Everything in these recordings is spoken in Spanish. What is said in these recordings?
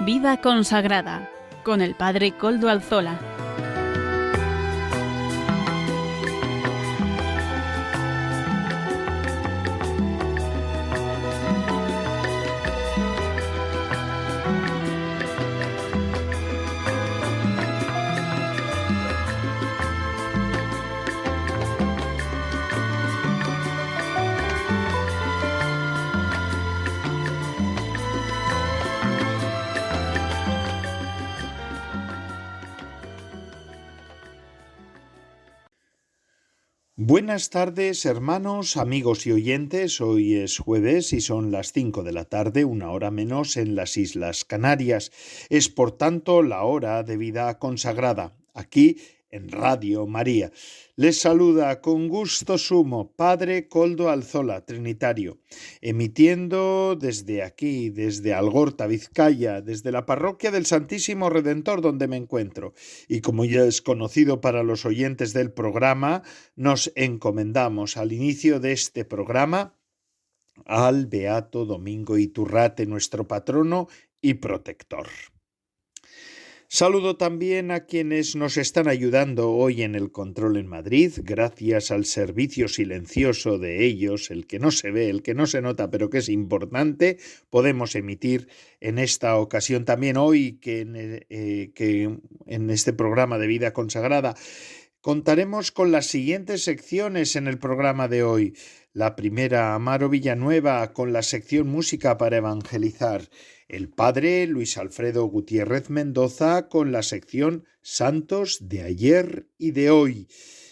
Vida consagrada con el Padre Koldo Alzola. Buenas tardes, hermanos, amigos y oyentes. Hoy es jueves y son las 5 de la tarde, una hora menos en las Islas Canarias. Es, por tanto, la hora de vida consagrada, aquí en Radio María. Les saluda con gusto sumo Padre Koldo Alzola, trinitario, emitiendo desde aquí, desde Algorta, Vizcaya, desde la parroquia del Santísimo Redentor donde me encuentro. Y como ya es conocido para los oyentes del programa, nos encomendamos al inicio de este programa al Beato Domingo Iturrate, nuestro patrono y protector. Saludo también a quienes nos están ayudando hoy en el control en Madrid, gracias al servicio silencioso de ellos, el que no se ve, el que no se nota, pero que es importante. Podemos emitir en esta ocasión también hoy que en este programa de Vida Consagrada contaremos con las siguientes secciones en el programa de hoy. La primera, Amaro Villanueva, con la sección Música para Evangelizar. El padre Luis Alfredo Gutiérrez Mendoza, con la sección Santos de ayer y de hoy.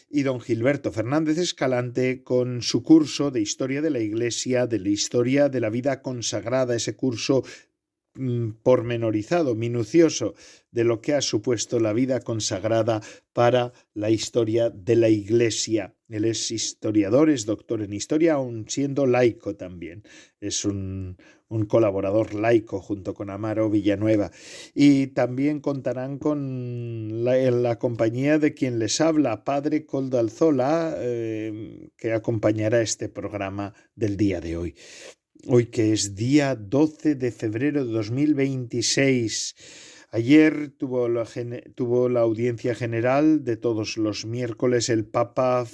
Y don Gilberto Fernández Escalante, con su curso de Historia de la Iglesia, de la Historia de la Vida Consagrada, ese curso pormenorizado, minucioso, de lo que ha supuesto la vida consagrada para la historia de la Iglesia. Él es historiador, es doctor en historia, aun siendo laico también. Es un colaborador laico junto con Amaro Villanueva. Y también contarán con la compañía de quien les habla, Padre Koldo Alzola, que acompañará este programa del día de hoy. Hoy que es día 12 de febrero de 2026. Ayer tuvo la audiencia general de todos los miércoles el Papa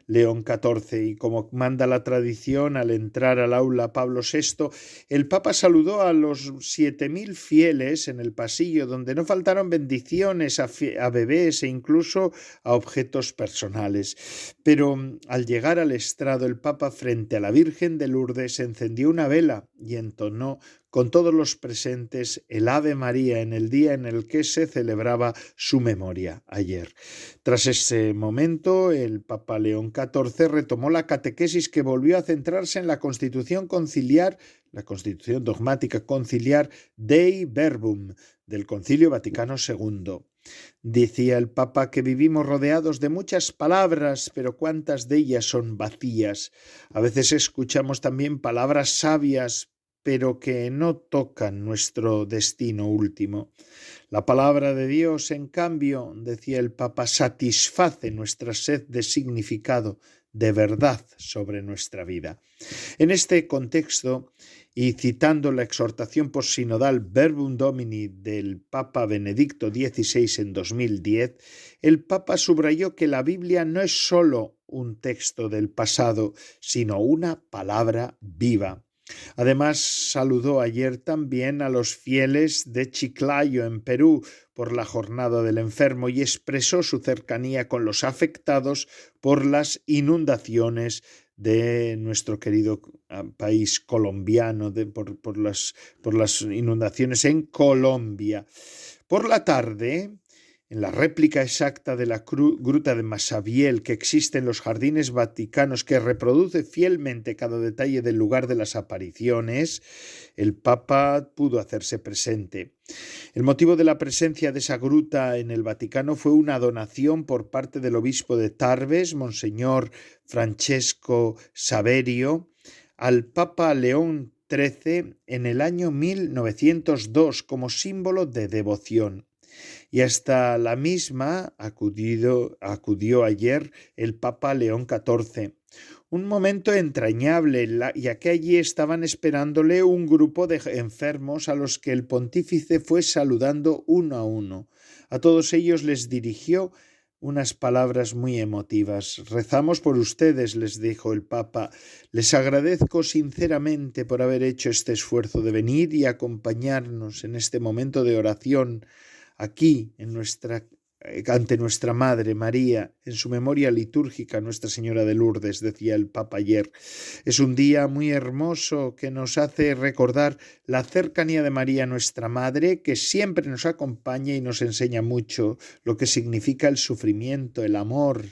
León XIV, y como manda la tradición, al entrar al aula Pablo VI, el Papa saludó a los 7.000 fieles en el pasillo, donde no faltaron bendiciones a bebés e incluso a objetos personales. Pero al llegar al estrado, el Papa, frente a la Virgen de Lourdes, encendió una vela y entonó con todos los presentes el Ave María en el día en el que se celebraba su memoria, ayer. Tras ese momento, el Papa León XIV retomó la catequesis, que volvió a centrarse en la constitución conciliar, la constitución dogmática conciliar Dei Verbum del Concilio Vaticano II. Decía el Papa que vivimos rodeados de muchas palabras, pero cuántas de ellas son vacías. A veces escuchamos también palabras sabias, pero que no tocan nuestro destino último. La palabra de Dios, en cambio, decía el Papa, satisface nuestra sed de significado, de verdad sobre nuestra vida. En este contexto, y citando la exhortación postsinodal Verbum Domini del Papa Benedicto XVI en 2010, el Papa subrayó que la Biblia no es solo un texto del pasado, sino una palabra viva. Además, saludó ayer también a los fieles de Chiclayo, en Perú, por la Jornada del Enfermo, y expresó su cercanía con los afectados por las inundaciones de nuestro querido país colombiano, por las inundaciones en Colombia. Por la tarde, en la réplica exacta de la gruta de Massabielle que existe en los jardines vaticanos, que reproduce fielmente cada detalle del lugar de las apariciones, el Papa pudo hacerse presente. El motivo de la presencia de esa gruta en el Vaticano fue una donación por parte del obispo de Tarbes, Monseñor Francesco Saverio, al Papa León XIII en el año 1902 como símbolo de devoción. Y hasta la misma acudió ayer el Papa León XIV. Un momento entrañable, ya que allí estaban esperándole un grupo de enfermos a los que el pontífice fue saludando uno a uno. A todos ellos les dirigió unas palabras muy emotivas. Rezamos por ustedes, les dijo el Papa. Les agradezco sinceramente por haber hecho este esfuerzo de venir y acompañarnos en este momento de oración aquí ante nuestra Madre María, en su memoria litúrgica Nuestra Señora de Lourdes, decía el Papa ayer. Es un día muy hermoso que nos hace recordar la cercanía de María, nuestra Madre, que siempre nos acompaña y nos enseña mucho lo que significa el sufrimiento, el amor,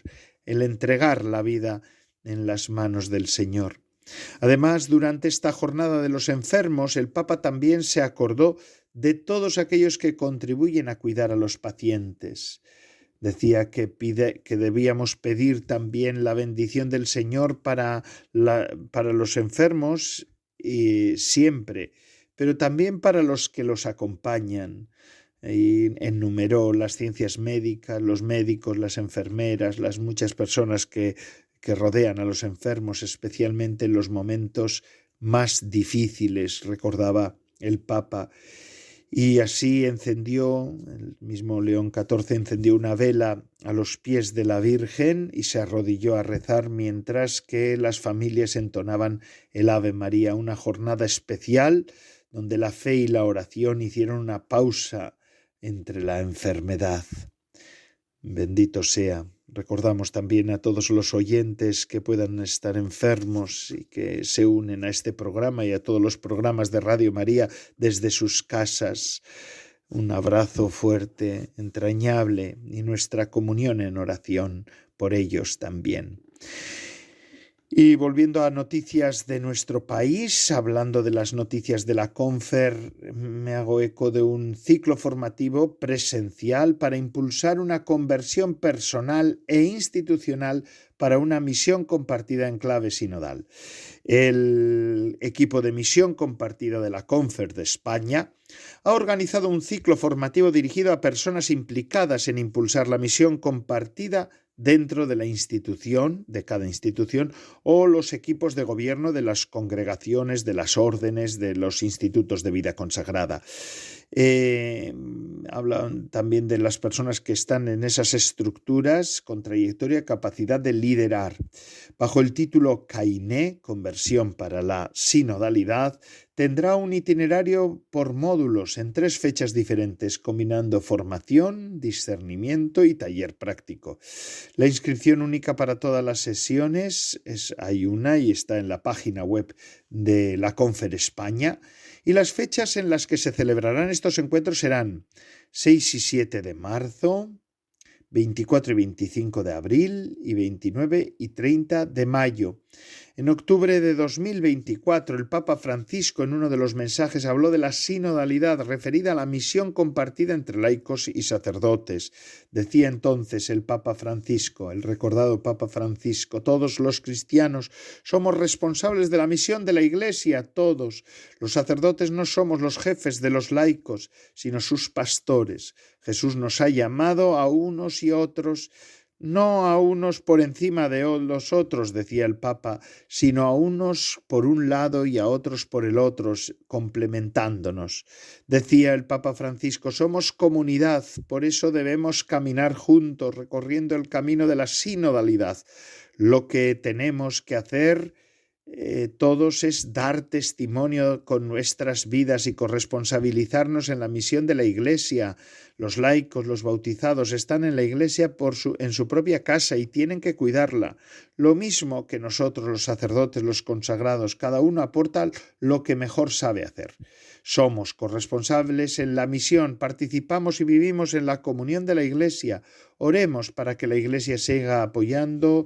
el entregar la vida en las manos del Señor. Además, durante esta jornada de los enfermos, el Papa también se acordó de todos aquellos que contribuyen a cuidar a los pacientes. Decía que debíamos pedir también la bendición del Señor para los enfermos siempre, pero también para los que los acompañan. Y enumeró las ciencias médicas, los médicos, las enfermeras, las muchas personas que rodean a los enfermos, especialmente en los momentos más difíciles, recordaba el Papa. Y así el mismo León XIV encendió una vela a los pies de la Virgen y se arrodilló a rezar mientras que las familias entonaban el Ave María, una jornada especial donde la fe y la oración hicieron una pausa entre la enfermedad. Bendito sea. Recordamos también a todos los oyentes que puedan estar enfermos y que se unen a este programa y a todos los programas de Radio María desde sus casas. Un abrazo fuerte, entrañable y nuestra comunión en oración por ellos también. Y volviendo a noticias de nuestro país, hablando de las noticias de la Confer, me hago eco de un ciclo formativo presencial para impulsar una conversión personal e institucional para una misión compartida en clave sinodal. El equipo de misión compartida de la Confer de España ha organizado un ciclo formativo dirigido a personas implicadas en impulsar la misión compartida dentro de la institución, de cada institución, o los equipos de gobierno de las congregaciones, de las órdenes, de los institutos de vida consagrada. Hablan también de las personas que están en esas estructuras con trayectoria y capacidad de liderar. Bajo el título Kainé, Conversión para la Sinodalidad, tendrá un itinerario por módulos en 3 fechas diferentes, combinando formación, discernimiento y taller práctico. La inscripción única para todas las sesiones hay una y está en la página web de la Confer España. Y las fechas en las que se celebrarán estos encuentros serán 6 y 7 de marzo, 24 y 25 de abril y 29 y 30 de mayo. En octubre de 2024, el Papa Francisco, en uno de los mensajes, habló de la sinodalidad referida a la misión compartida entre laicos y sacerdotes. Decía entonces el Papa Francisco, el recordado Papa Francisco: todos los cristianos somos responsables de la misión de la Iglesia, todos. Los sacerdotes no somos los jefes de los laicos, sino sus pastores. Jesús nos ha llamado a unos y otros, no a unos por encima de los otros, decía el Papa, sino a unos por un lado y a otros por el otro, complementándonos. Decía el Papa Francisco: somos comunidad, por eso debemos caminar juntos, recorriendo el camino de la sinodalidad. Lo que tenemos que hacer todos es dar testimonio con nuestras vidas y corresponsabilizarnos en la misión de la Iglesia. Los laicos, los bautizados, están en la Iglesia en su propia casa y tienen que cuidarla. Lo mismo que nosotros, los sacerdotes, los consagrados, cada uno aporta lo que mejor sabe hacer. Somos corresponsables en la misión, participamos y vivimos en la comunión de la Iglesia. Oremos para que la Iglesia siga apoyando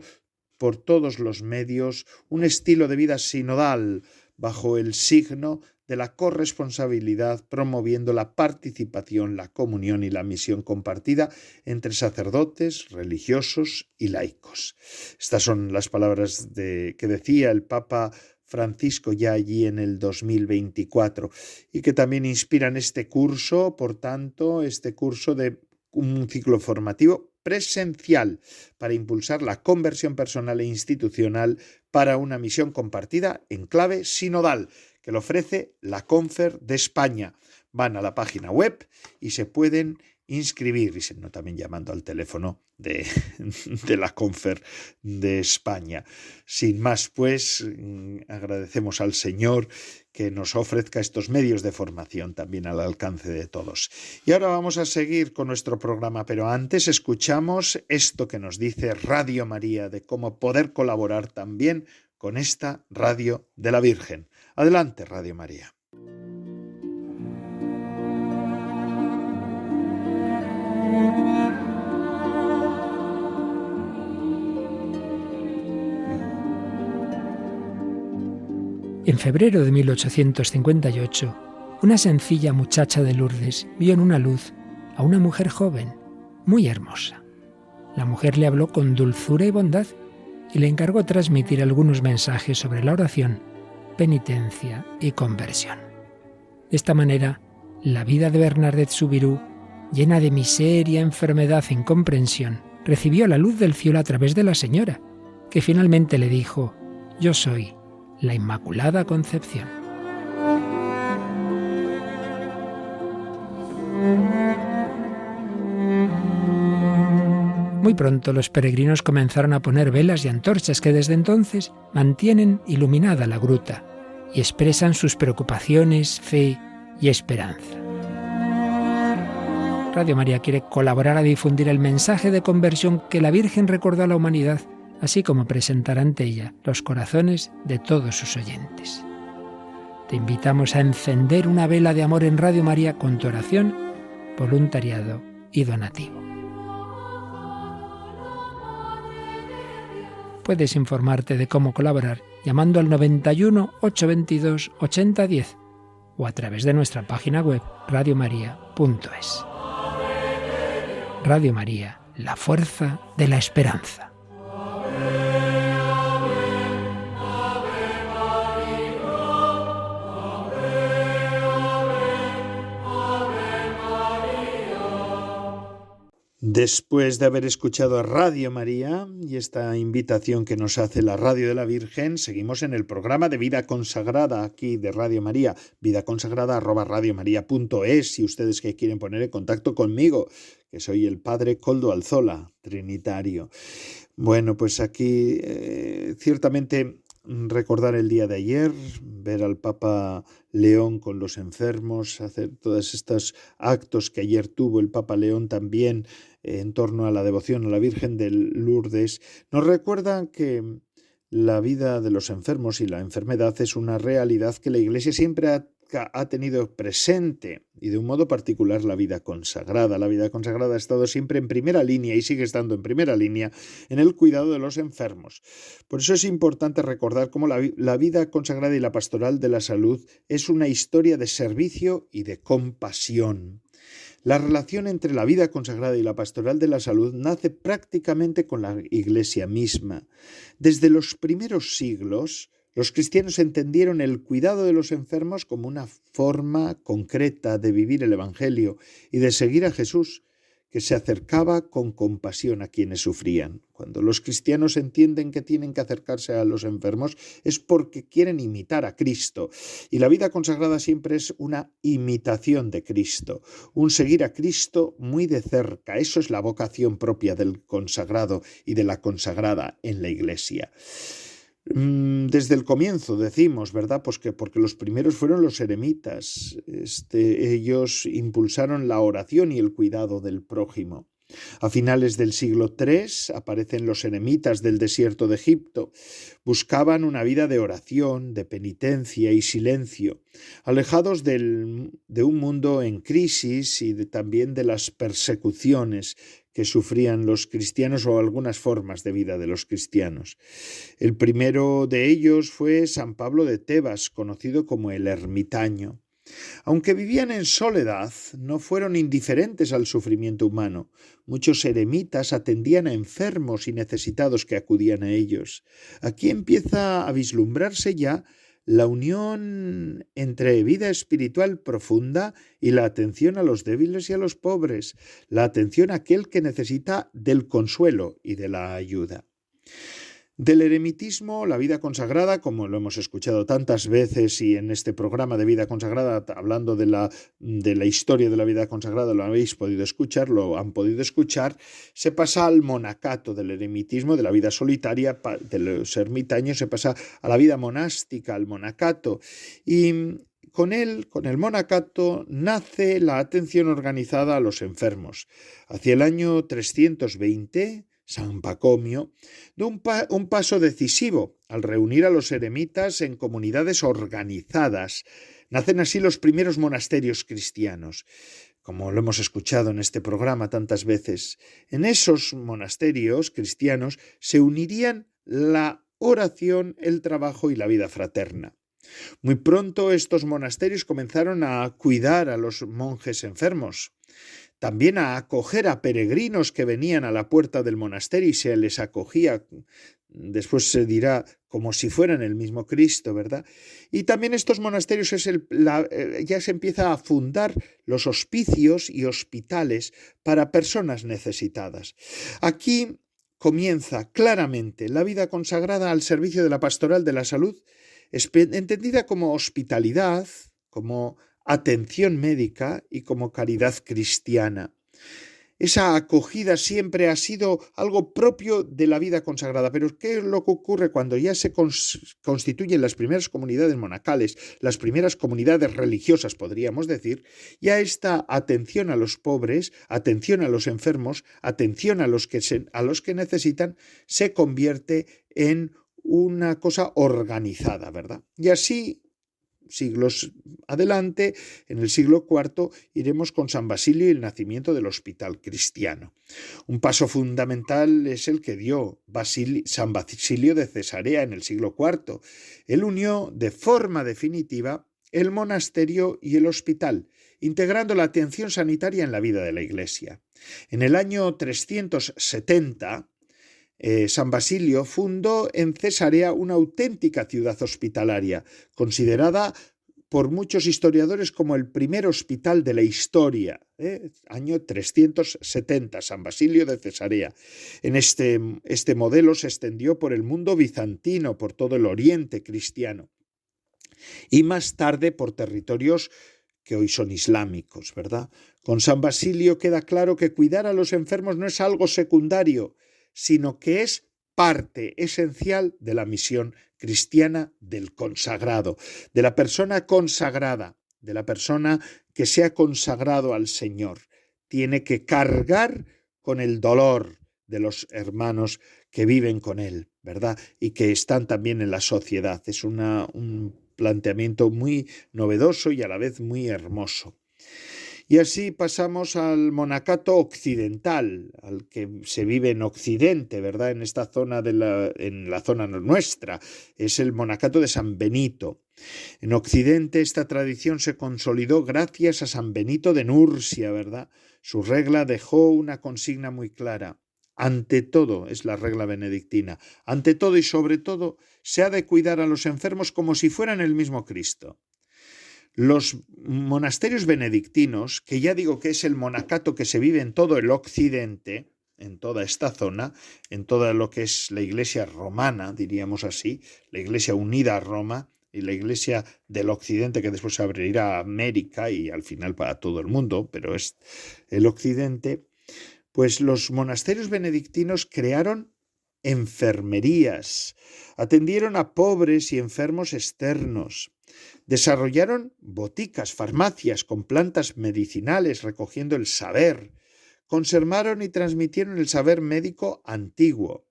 por todos los medios un estilo de vida sinodal bajo el signo de la corresponsabilidad, promoviendo la participación, la comunión y la misión compartida entre sacerdotes, religiosos y laicos. Estas son las palabras que decía el Papa Francisco ya allí en el 2024 y que también inspiran este curso, por tanto, este curso de un ciclo formativo presencial para impulsar la conversión personal e institucional para una misión compartida en clave sinodal, que lo ofrece la Confer de España. Van a la página web y se pueden inscribir, y si no, también llamando al teléfono de la Confer de España. Sin más, pues, agradecemos al Señor que nos ofrezca estos medios de formación también al alcance de todos. Y ahora vamos a seguir con nuestro programa, pero antes escuchamos esto que nos dice Radio María de cómo poder colaborar también con esta Radio de la Virgen. Adelante, Radio María. En febrero de 1858, una sencilla muchacha de Lourdes vio en una luz a una mujer joven, muy hermosa. La mujer le habló con dulzura y bondad y le encargó transmitir algunos mensajes sobre la oración, penitencia y conversión. De esta manera, la vida de Bernadette Soubirous, llena de miseria, enfermedad e incomprensión, recibió la luz del cielo a través de la Señora, que finalmente le dijo: «Yo soy la Inmaculada Concepción». Muy pronto los peregrinos comenzaron a poner velas y antorchas que desde entonces mantienen iluminada la gruta y expresan sus preocupaciones, fe y esperanza. Radio María quiere colaborar a difundir el mensaje de conversión que la Virgen recordó a la humanidad, así como presentar ante ella los corazones de todos sus oyentes. Te invitamos a encender una vela de amor en Radio María con tu oración, voluntariado y donativo. Puedes informarte de cómo colaborar llamando al 91 822 8010 o a través de nuestra página web radiomaria.es. Radio María, la fuerza de la esperanza. Después de haber escuchado a Radio María y esta invitación que nos hace la Radio de la Virgen, seguimos en el programa de Vida Consagrada aquí de Radio María, vidaconsagrada@radiomaria.es, si ustedes que quieren poner en contacto conmigo, que soy el Padre Koldo Alzola, trinitario. Bueno, pues aquí ciertamente recordar el día de ayer, ver al Papa León con los enfermos, hacer todos estos actos que ayer tuvo el Papa León también en torno a la devoción a la Virgen de Lourdes, nos recuerdan que la vida de los enfermos y la enfermedad es una realidad que la Iglesia siempre ha tenido presente, y de un modo particular la vida consagrada. La vida consagrada ha estado siempre en primera línea y sigue estando en primera línea en el cuidado de los enfermos. Por eso es importante recordar cómo la vida consagrada y la pastoral de la salud es una historia de servicio y de compasión. La relación entre la vida consagrada y la pastoral de la salud nace prácticamente con la Iglesia misma. Desde los primeros siglos, los cristianos entendieron el cuidado de los enfermos como una forma concreta de vivir el Evangelio y de seguir a Jesús, que se acercaba con compasión a quienes sufrían. Cuando los cristianos entienden que tienen que acercarse a los enfermos es porque quieren imitar a Cristo. Y la vida consagrada siempre es una imitación de Cristo, un seguir a Cristo muy de cerca. Eso es la vocación propia del consagrado y de la consagrada en la Iglesia. Desde el comienzo decimos, ¿verdad? Pues que porque los primeros fueron los eremitas. Ellos impulsaron la oración y el cuidado del prójimo. A finales del siglo III aparecen los eremitas del desierto de Egipto. Buscaban una vida de oración, de penitencia y silencio, alejados de un mundo en crisis y también de las persecuciones que sufrían los cristianos o algunas formas de vida de los cristianos. El primero de ellos fue San Pablo de Tebas, conocido como el ermitaño. Aunque vivían en soledad, no fueron indiferentes al sufrimiento humano. Muchos eremitas atendían a enfermos y necesitados que acudían a ellos. Aquí empieza a vislumbrarse ya la unión entre vida espiritual profunda y la atención a los débiles y a los pobres, la atención a aquel que necesita del consuelo y de la ayuda. Del eremitismo, la vida consagrada, como lo hemos escuchado tantas veces y en este programa de vida consagrada, hablando de la historia de la vida consagrada, lo habéis podido escuchar, lo han podido escuchar, se pasa al monacato del eremitismo, de la vida solitaria, de los ermitaños, se pasa a la vida monástica, al monacato, y con el monacato, nace la atención organizada a los enfermos. Hacia el año 320, San Pacomio dio un paso decisivo al reunir a los eremitas en comunidades organizadas. Nacen así los primeros monasterios cristianos, como lo hemos escuchado en este programa tantas veces. En esos monasterios cristianos se unirían la oración, el trabajo y la vida fraterna. Muy pronto estos monasterios comenzaron a cuidar a los monjes enfermos, también a acoger a peregrinos que venían a la puerta del monasterio y se les acogía, después se dirá, como si fueran el mismo Cristo, ¿verdad? Y también estos monasterios ya se empieza a fundar los hospicios y hospitales para personas necesitadas. Aquí comienza claramente la vida consagrada al servicio de la pastoral de la salud, entendida como hospitalidad, como atención médica y como caridad cristiana. Esa acogida siempre ha sido algo propio de la vida consagrada, pero ¿qué es lo que ocurre cuando ya se constituyen las primeras comunidades monacales, las primeras comunidades religiosas, podríamos decir? Ya esta atención a los pobres, atención a los enfermos, atención a los que necesitan, se convierte en una cosa organizada, ¿verdad? Y así, siglos adelante, en el siglo IV, iremos con San Basilio y el nacimiento del hospital cristiano. Un paso fundamental es el que dio San Basilio de Cesarea en el siglo IV. Él unió de forma definitiva el monasterio y el hospital, integrando la atención sanitaria en la vida de la Iglesia. En el año 370, San Basilio fundó en Cesarea una auténtica ciudad hospitalaria, considerada por muchos historiadores como el primer hospital de la historia. Año 370, San Basilio de Cesarea. En este modelo se extendió por el mundo bizantino, por todo el oriente cristiano, y más tarde por territorios que hoy son islámicos, ¿verdad? Con San Basilio queda claro que cuidar a los enfermos no es algo secundario, sino que es parte esencial de la misión cristiana del consagrado, de la persona consagrada, de la persona que se ha consagrado al Señor. Tiene que cargar con el dolor de los hermanos que viven con él, ¿verdad? Y que están también en la sociedad. Es un planteamiento muy novedoso y a la vez muy hermoso. Y así pasamos al monacato occidental, al que se vive en Occidente, ¿verdad? En esta zona en la zona nuestra, es el monacato de San Benito. En Occidente esta tradición se consolidó gracias a San Benito de Nursia, ¿verdad? Su regla dejó una consigna muy clara. Ante todo, es la regla benedictina, ante todo y sobre todo, se ha de cuidar a los enfermos como si fueran el mismo Cristo. Los monasterios benedictinos, que ya digo que es el monacato que se vive en todo el occidente, en toda esta zona, en toda lo que es la iglesia romana, diríamos así, la iglesia unida a Roma y la iglesia del occidente que después se abrirá a América y al final para todo el mundo, pero es el occidente, pues los monasterios benedictinos crearon enfermerías, atendieron a pobres y enfermos externos, desarrollaron boticas, farmacias con plantas medicinales recogiendo el saber, conservaron y transmitieron el saber médico antiguo.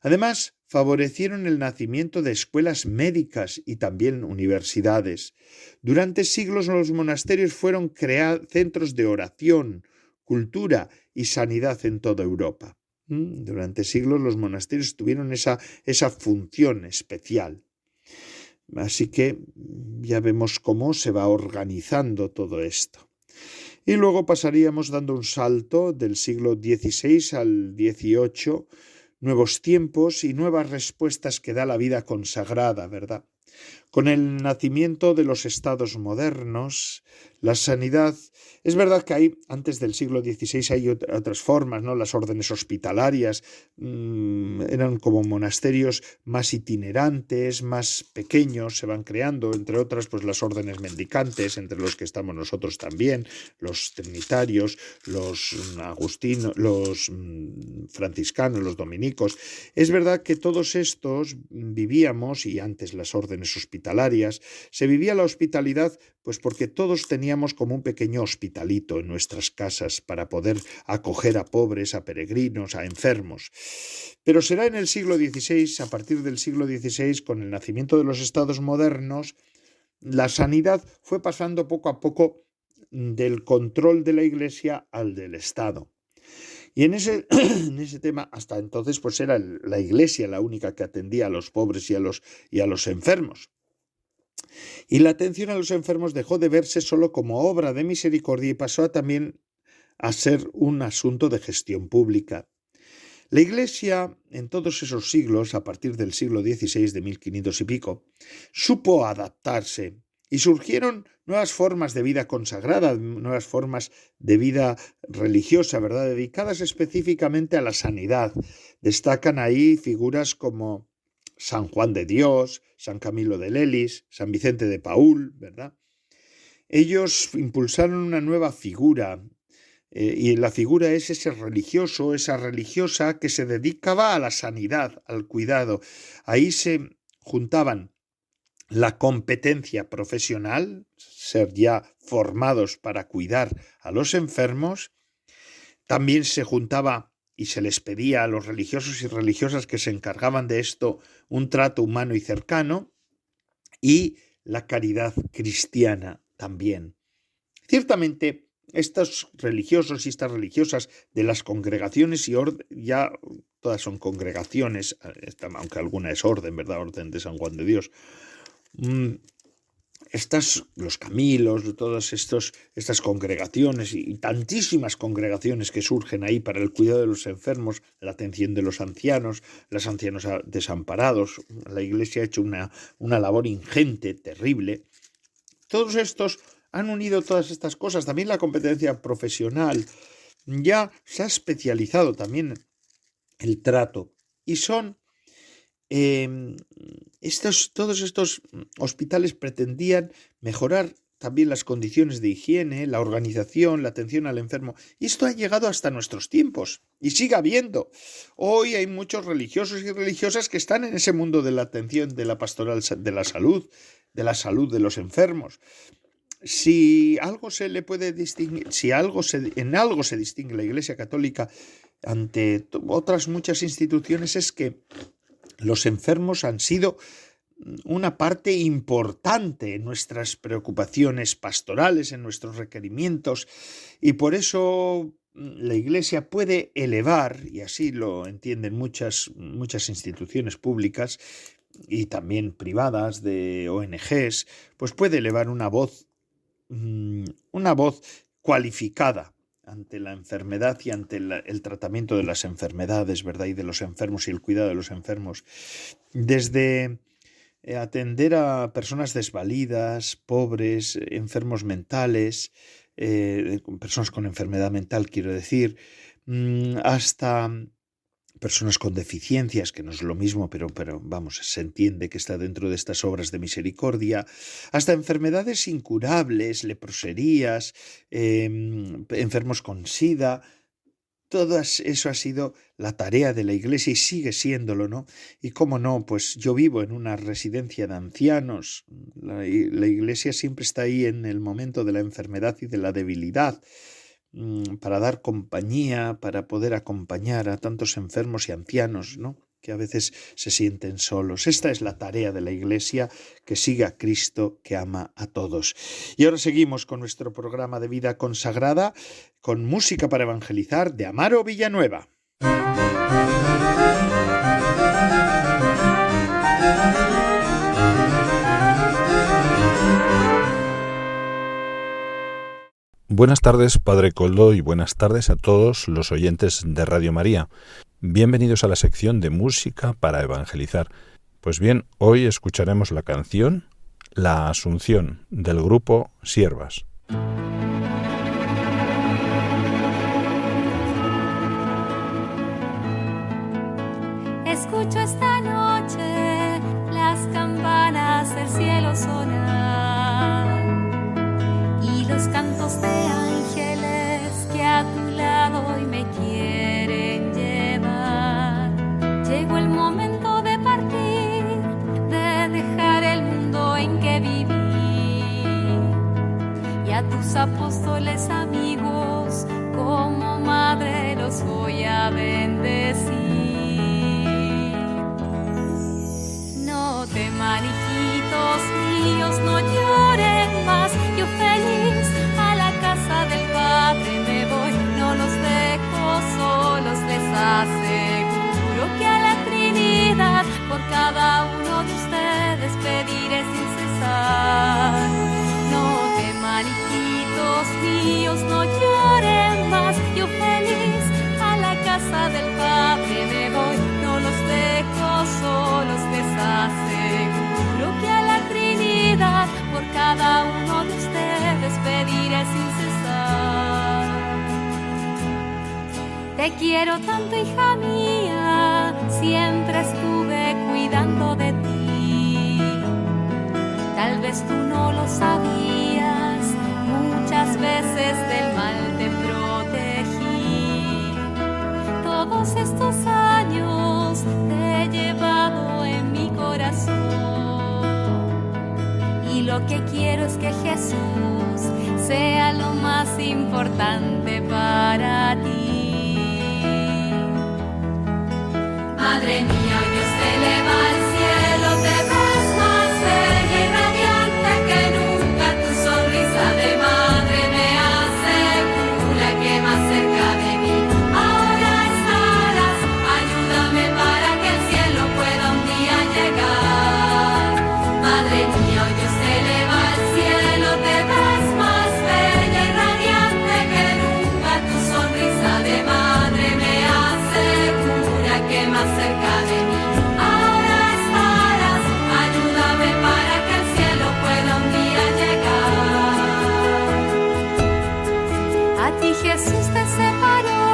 Además, favorecieron el nacimiento de escuelas médicas y también universidades. Durante siglos los monasterios fueron centros de oración, cultura y sanidad en toda Europa. Durante siglos los monasterios tuvieron esa función especial. Así que ya vemos cómo se va organizando todo esto. Y luego pasaríamos dando un salto del siglo XVI al XVIII, nuevos tiempos y nuevas respuestas que da la vida consagrada, ¿verdad? Con el nacimiento de los estados modernos, la sanidad... Es verdad que hay, antes del siglo XVI hay otras formas, ¿no? Las órdenes hospitalarias eran como monasterios más itinerantes, más pequeños, se van creando, entre otras pues las órdenes mendicantes, entre los que estamos nosotros también, los trinitarios, los agustinos, los franciscanos, los dominicos. Es verdad que todos estos vivíamos, y antes las órdenes hospitalarias, se vivía la hospitalidad pues porque todos teníamos como un pequeño hospitalito en nuestras casas para poder acoger a pobres, a peregrinos, a enfermos. Pero será en el siglo XVI, a partir del siglo XVI, con el nacimiento de los estados modernos, la sanidad fue pasando poco a poco del control de la Iglesia al del Estado. Y en ese tema, hasta entonces, pues era la Iglesia la única que atendía a los pobres y a los enfermos. Y la atención a los enfermos dejó de verse solo como obra de misericordia y pasó también a ser un asunto de gestión pública. La Iglesia, en todos esos siglos, a partir del siglo XVI, de 1500 y pico, supo adaptarse y surgieron nuevas formas de vida consagrada, nuevas formas de vida religiosa, ¿verdad?, dedicadas específicamente a la sanidad. Destacan ahí figuras como San Juan de Dios, San Camilo de Lelis, San Vicente de Paúl, ¿verdad? Ellos impulsaron una nueva figura, y la figura es ese religioso, esa religiosa que se dedicaba a la sanidad, al cuidado. Ahí se juntaban la competencia profesional, ser ya formados para cuidar a los enfermos, también se juntaba y se les pedía a los religiosos y religiosas que se encargaban de esto un trato humano y cercano, y la caridad cristiana también. Ciertamente, estos religiosos y estas religiosas de las congregaciones y ya todas son congregaciones, aunque alguna es orden, ¿verdad? Orden de San Juan de Dios. Los Camilos, todas estas congregaciones y tantísimas congregaciones que surgen ahí para el cuidado de los enfermos, la atención de los ancianos desamparados. La Iglesia ha hecho una labor ingente, terrible. Todos estos han unido todas estas cosas. También la competencia profesional. Ya se ha especializado también el trato. Y son... todos estos hospitales pretendían mejorar también las condiciones de higiene, la organización, la atención al enfermo. Y esto ha llegado hasta nuestros tiempos y sigue habiendo. Hoy hay muchos religiosos y religiosas que están en ese mundo de la atención, de la pastoral de la salud de los enfermos. Si algo se le puede distinguir, en algo se distingue la Iglesia Católica ante otras muchas instituciones, es que los enfermos han sido una parte importante en nuestras preocupaciones pastorales, en nuestros requerimientos, y por eso la Iglesia puede elevar, y así lo entienden muchas instituciones públicas y también privadas de ONGs, pues puede elevar una voz cualificada ante la enfermedad y ante el tratamiento de las enfermedades, ¿verdad?, y de los enfermos y el cuidado de los enfermos. Desde atender a personas desvalidas, pobres, enfermos mentales, personas con enfermedad mental, quiero decir, hasta personas con deficiencias, que no es lo mismo, pero vamos, se entiende que está dentro de estas obras de misericordia, hasta enfermedades incurables, leproserías, enfermos con SIDA. Todo eso ha sido la tarea de la Iglesia y sigue siéndolo, ¿no? Y cómo no, pues yo vivo en una residencia de ancianos. La Iglesia siempre está ahí en el momento de la enfermedad y de la debilidad, para dar compañía, para poder acompañar a tantos enfermos y ancianos, ¿no?, que a veces se sienten solos. Esta es la tarea de la Iglesia, que sigue a Cristo, que ama a todos. Y ahora seguimos con nuestro programa de vida consagrada, con música para evangelizar de Amaro Villanueva. Buenas tardes, Padre Coldo, y buenas tardes a todos los oyentes de Radio María. Bienvenidos a la sección de música para evangelizar. Pues bien, hoy escucharemos la canción La Asunción del grupo Siervas. Escucho esta noche las campanas del cielo sonar y los cantos de ángeles que a tu lado hoy me quieren llevar. Llegó el momento de partir, de dejar el mundo en que viví, y a tus apóstoles amigos como madre los voy a bendecir. No teman, hijitos míos, no lloren más, yo feliz a la casa del Padre me voy, no los dejo solos, les aseguro que a la Trinidad por cada uno de ustedes pediré sin cesar. No teman, hijitos míos, no lloren más, yo feliz a la casa del Padre me voy, no los dejo solos, les aseguro que a la Trinidad por cada uno de ustedes pediré sin cesar. Te quiero tanto, hija mía, siempre estuve cuidando de ti. Tal vez tú no lo sabías, muchas veces del mal te protegí. Todos estos años te he llevado en mi corazón, y lo que quiero es que Jesús sea lo más importante para ti. Madre mía, hoy Dios te eleva al cielo, te ves más bella y radiante que nunca, tu sonrisa de madre me asegura que más cerca de mí ahora estarás. Ayúdame para que el cielo pueda un día llegar. Madre mía, hoy Dios te eleva al cielo, te ves más bella y radiante que nunca, tu sonrisa de madre me asegura que más cerca de mí ahora estarás. Ayúdame para que el cielo pueda un día llegar. A ti Jesús te separó,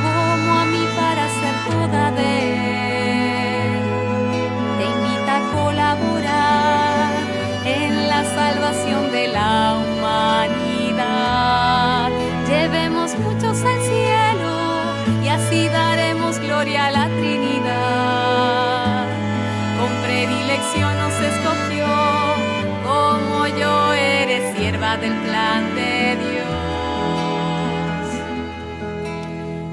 como a mí para ser toda de él. Te invita a colaborar en la salvación de la humanidad. Llevemos muchos al cielo y así daremos gloria a la Trinidad. Con predilección nos escogió, como yo eres sierva del plan de Dios.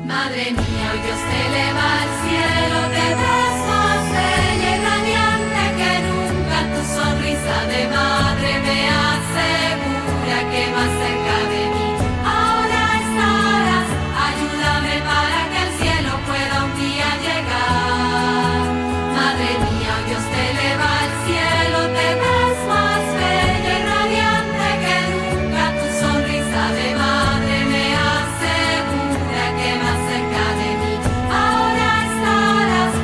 Madre mía, hoy Dios te eleva al cielo, te ves más bella y radiante que nunca, tu sonrisa de madre me asegura que más cerca de mí ahora estarás. Ayúdame para que el cielo pueda un día llegar. Madre mía, hoy Dios te eleva al cielo, te ves más bella y radiante que nunca, tu sonrisa de madre me asegura que más cerca de mí ahora estarás.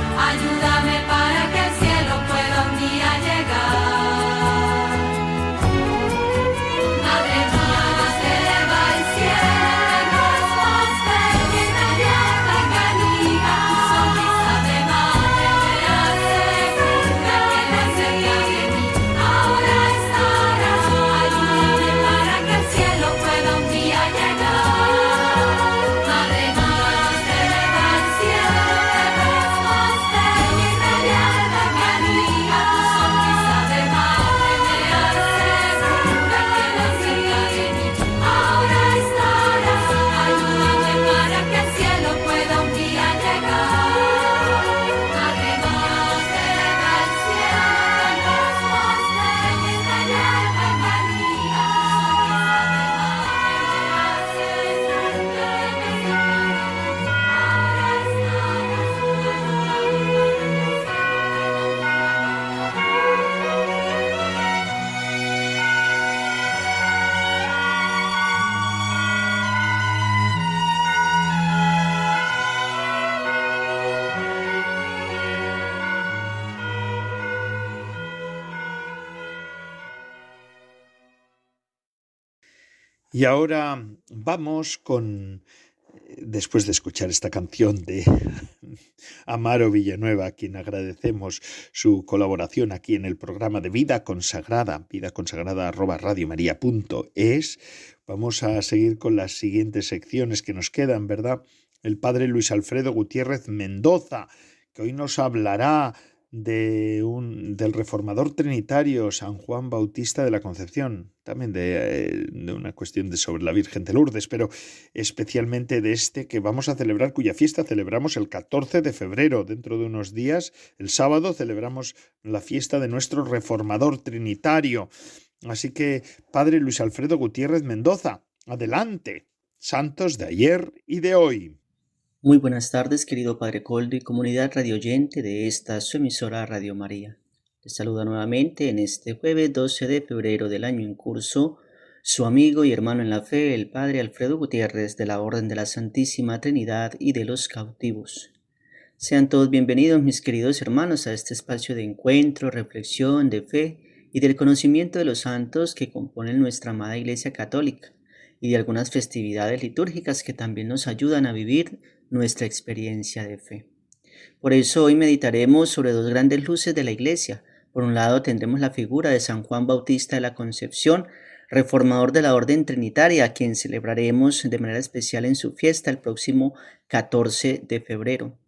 Y ahora vamos con, después de escuchar esta canción de Amaro Villanueva, a quien agradecemos su colaboración aquí en el programa de Vida Consagrada, vidaconsagrada@radiomaria.es, vamos a seguir con las siguientes secciones que nos quedan, ¿verdad? El padre Luis Alfredo Gutiérrez Mendoza, que hoy nos hablará del reformador trinitario San Juan Bautista de la Concepción, también de una cuestión sobre la Virgen de Lourdes, pero especialmente de este que vamos a celebrar, cuya fiesta celebramos el 14 de febrero, dentro de unos días, el sábado, celebramos la fiesta de nuestro reformador trinitario. Así que, padre Luis Alfredo Gutiérrez Mendoza, adelante, santos de ayer y de hoy. Muy buenas tardes, querido Padre Coldo y comunidad radioyente de esta su emisora Radio María. Les saluda nuevamente en este jueves 12 de febrero del año en curso su amigo y hermano en la fe, el Padre Alfredo Gutiérrez de la Orden de la Santísima Trinidad y de los Cautivos. Sean todos bienvenidos, mis queridos hermanos, a este espacio de encuentro, reflexión, de fe y del conocimiento de los santos que componen nuestra amada Iglesia Católica y de algunas festividades litúrgicas que también nos ayudan a vivir nuestra experiencia de fe. Por eso hoy meditaremos sobre dos grandes luces de la Iglesia. Por un lado tendremos la figura de San Juan Bautista de la Concepción, reformador de la Orden Trinitaria, a quien celebraremos de manera especial en su fiesta el próximo 14 de febrero.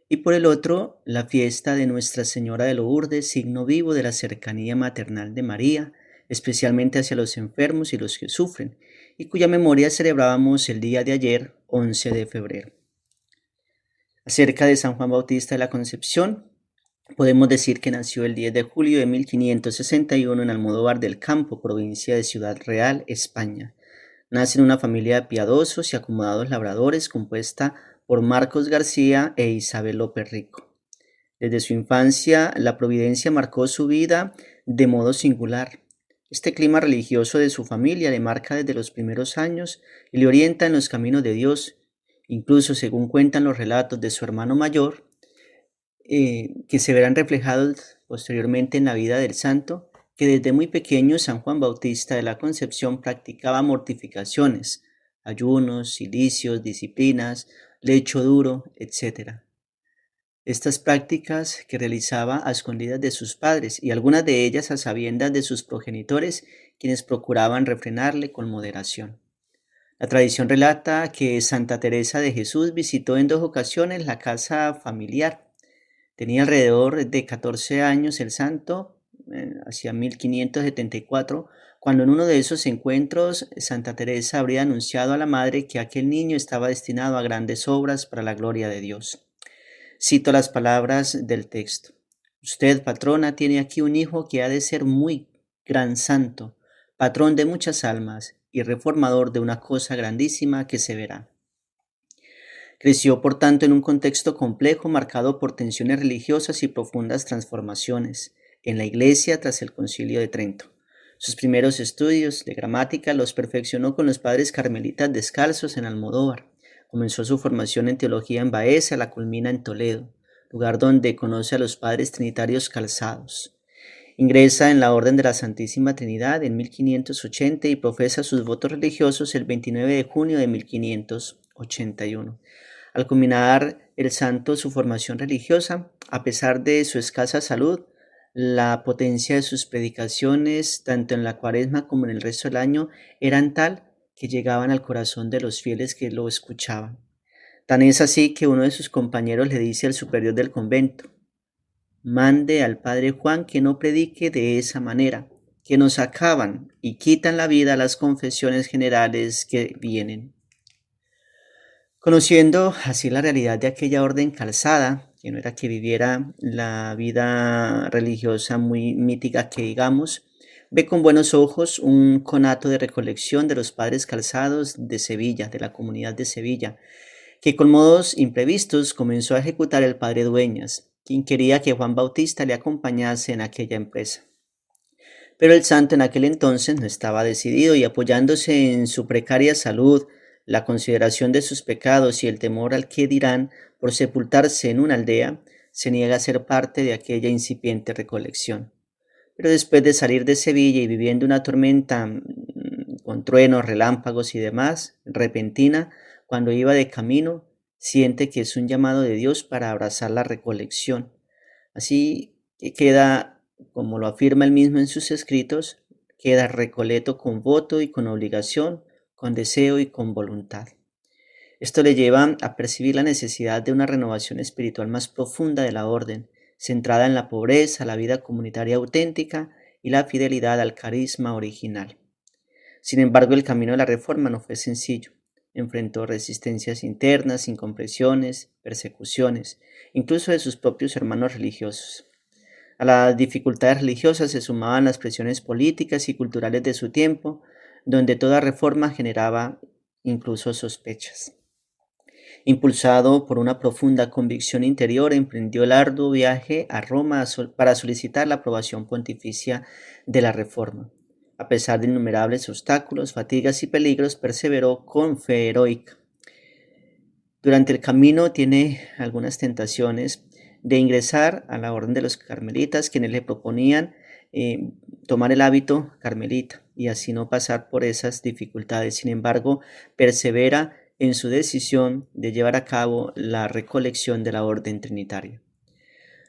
Y por el otro, la fiesta de Nuestra Señora de Lourdes, signo vivo de la cercanía maternal de María, especialmente hacia los enfermos y los que sufren, y cuya memoria celebrábamos el día de ayer, 11 de febrero. Acerca de San Juan Bautista de la Concepción, podemos decir que nació el 10 de julio de 1561 en Almodóvar del Campo, provincia de Ciudad Real, España. Nace en una familia de piadosos y acomodados labradores compuesta por Marcos García e Isabel López Rico. Desde su infancia, la providencia marcó su vida de modo singular. Este clima religioso de su familia le marca desde los primeros años y le orienta en los caminos de Dios. Incluso, según cuentan los relatos de su hermano mayor, que se verán reflejados posteriormente en la vida del santo, que desde muy pequeño San Juan Bautista de la Concepción practicaba mortificaciones, ayunos, cilicios, disciplinas, lecho duro, etc. Estas prácticas que realizaba a escondidas de sus padres y algunas de ellas a sabiendas de sus progenitores, quienes procuraban refrenarle con moderación. La tradición relata que Santa Teresa de Jesús visitó en 2 ocasiones la casa familiar. Tenía alrededor de 14 años el santo, hacia 1574, cuando en uno de esos encuentros Santa Teresa habría anunciado a la madre que aquel niño estaba destinado a grandes obras para la gloria de Dios. Cito las palabras del texto. Usted, patrona, tiene aquí un hijo que ha de ser muy gran santo, patrón de muchas almas y reformador de una cosa grandísima que se verá. Creció, por tanto, en un contexto complejo marcado por tensiones religiosas y profundas transformaciones en la Iglesia tras el Concilio de Trento. Sus primeros estudios de gramática los perfeccionó con los padres carmelitas descalzos en Almodóvar. Comenzó su formación en teología en Baeza, la culmina en Toledo, lugar donde conoce a los padres trinitarios calzados. Ingresa en la Orden de la Santísima Trinidad en 1580 y profesa sus votos religiosos el 29 de junio de 1581. Al culminar el santo su formación religiosa, a pesar de su escasa salud, la potencia de sus predicaciones, tanto en la Cuaresma como en el resto del año, eran tal que llegaban al corazón de los fieles que lo escuchaban. Tan es así que uno de sus compañeros le dice al superior del convento: mande al padre Juan que no predique de esa manera, que nos acaban y quitan la vida a las confesiones generales que vienen. Conociendo así la realidad de aquella orden calzada, que no era que viviera la vida religiosa muy mítica que digamos, ve con buenos ojos un conato de recolección de los padres calzados de Sevilla, de la comunidad de Sevilla, que con modos imprevistos comenzó a ejecutar el padre Dueñas, quien quería que Juan Bautista le acompañase en aquella empresa. Pero el santo en aquel entonces no estaba decidido y, apoyándose en su precaria salud, la consideración de sus pecados y el temor al que dirán por sepultarse en una aldea, se niega a ser parte de aquella incipiente recolección. Pero después de salir de Sevilla y viviendo una tormenta con truenos, relámpagos y demás, repentina, cuando iba de camino, siente que es un llamado de Dios para abrazar la recolección. Así que queda, como lo afirma él mismo en sus escritos, queda recoleto con voto y con obligación, con deseo y con voluntad. Esto le lleva a percibir la necesidad de una renovación espiritual más profunda de la orden, centrada en la pobreza, la vida comunitaria auténtica y la fidelidad al carisma original. Sin embargo, el camino de la reforma no fue sencillo. Enfrentó resistencias internas, incompresiones, persecuciones, incluso de sus propios hermanos religiosos. A las dificultades religiosas se sumaban las presiones políticas y culturales de su tiempo, donde toda reforma generaba incluso sospechas. Impulsado por una profunda convicción interior, emprendió el arduo viaje a Roma para solicitar la aprobación pontificia de la reforma. A pesar de innumerables obstáculos, fatigas y peligros, perseveró con fe heroica. Durante el camino tiene algunas tentaciones de ingresar a la orden de los carmelitas, quienes le proponían tomar el hábito carmelita y así no pasar por esas dificultades. Sin embargo, persevera en su decisión de llevar a cabo la recolección de la orden trinitaria.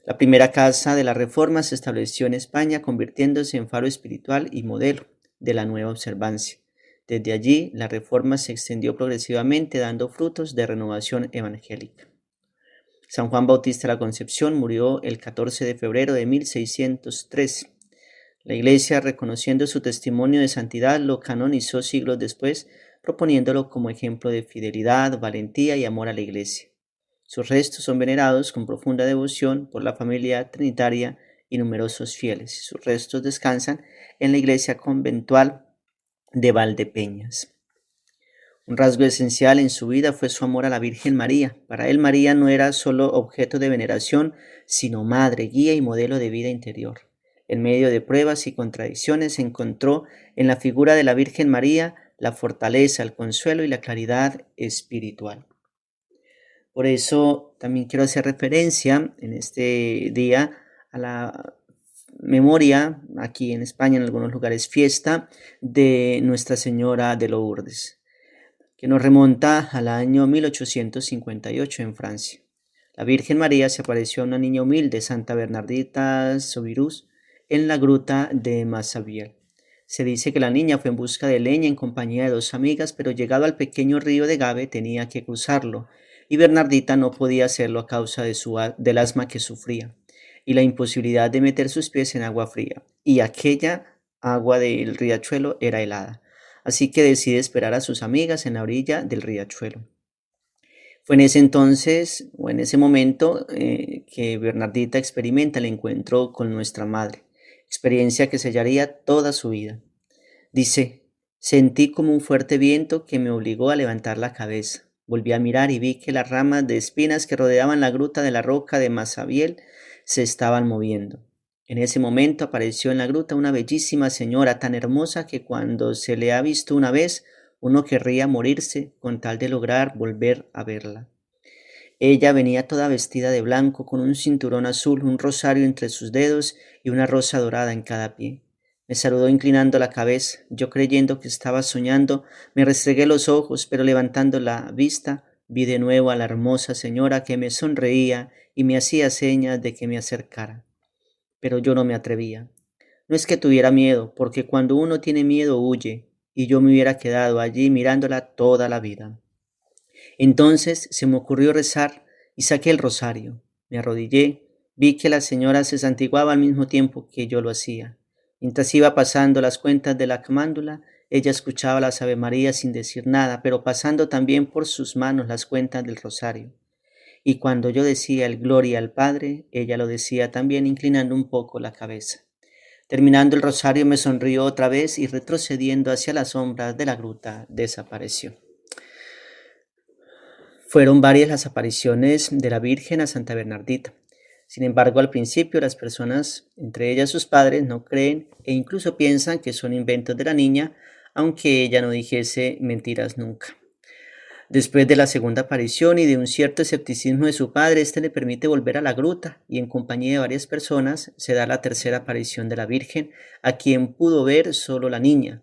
La primera casa de la Reforma se estableció en España, convirtiéndose en faro espiritual y modelo de la nueva observancia. Desde allí, la Reforma se extendió progresivamente, dando frutos de renovación evangélica. San Juan Bautista de la Concepción murió el 14 de febrero de 1613. La Iglesia, reconociendo su testimonio de santidad, lo canonizó siglos después, proponiéndolo como ejemplo de fidelidad, valentía y amor a la Iglesia. Sus restos son venerados con profunda devoción por la familia trinitaria y numerosos fieles. Sus restos descansan en la iglesia conventual de Valdepeñas. Un rasgo esencial en su vida fue su amor a la Virgen María. Para él, María no era solo objeto de veneración, sino madre, guía y modelo de vida interior. En medio de pruebas y contradicciones, encontró en la figura de la Virgen María la fortaleza, el consuelo y la claridad espiritual. Por eso también quiero hacer referencia en este día a la memoria, aquí en España en algunos lugares fiesta, de Nuestra Señora de Lourdes, que nos remonta al año 1858 en Francia. La Virgen María se apareció a una niña humilde, Santa Bernardita Soubirous, en la gruta de Massabielle. Se dice que la niña fue en busca de leña en compañía de dos amigas, pero llegado al pequeño río de Gave tenía que cruzarlo, y Bernardita no podía hacerlo a causa del asma que sufría y la imposibilidad de meter sus pies en agua fría, y aquella agua del riachuelo era helada, así que decide esperar a sus amigas en la orilla del riachuelo. Fue en ese entonces, o en ese momento, que Bernardita experimenta el encuentro con nuestra Madre, experiencia que sellaría toda su vida. Dice: sentí como un fuerte viento que me obligó a levantar la cabeza. Volví a mirar y vi que las ramas de espinas que rodeaban la gruta de la roca de Massabielle se estaban moviendo. En ese momento apareció en la gruta una bellísima señora tan hermosa que cuando se le ha visto una vez, uno querría morirse con tal de lograr volver a verla. Ella venía toda vestida de blanco, con un cinturón azul, un rosario entre sus dedos y una rosa dorada en cada pie. Me saludó inclinando la cabeza. Yo, creyendo que estaba soñando, me restregué los ojos, pero levantando la vista, vi de nuevo a la hermosa señora que me sonreía y me hacía señas de que me acercara. Pero yo no me atrevía. No es que tuviera miedo, porque cuando uno tiene miedo huye, y yo me hubiera quedado allí mirándola toda la vida. Entonces se me ocurrió rezar y saqué el rosario. Me arrodillé, vi que la señora se santiguaba al mismo tiempo que yo lo hacía. Mientras iba pasando las cuentas de la camándula, ella escuchaba las Ave María sin decir nada, pero pasando también por sus manos las cuentas del rosario. Y cuando yo decía el Gloria al Padre, ella lo decía también, inclinando un poco la cabeza. Terminando el rosario me sonrió otra vez y, retrocediendo hacia las sombras de la gruta, desapareció. Fueron varias las apariciones de la Virgen a Santa Bernardita. Sin embargo, al principio las personas, entre ellas sus padres, no creen e incluso piensan que son inventos de la niña, aunque ella no dijese mentiras nunca. Después de la segunda aparición y de un cierto escepticismo de su padre, este le permite volver a la gruta y en compañía de varias personas se da la tercera aparición de la Virgen, a quien pudo ver solo la niña.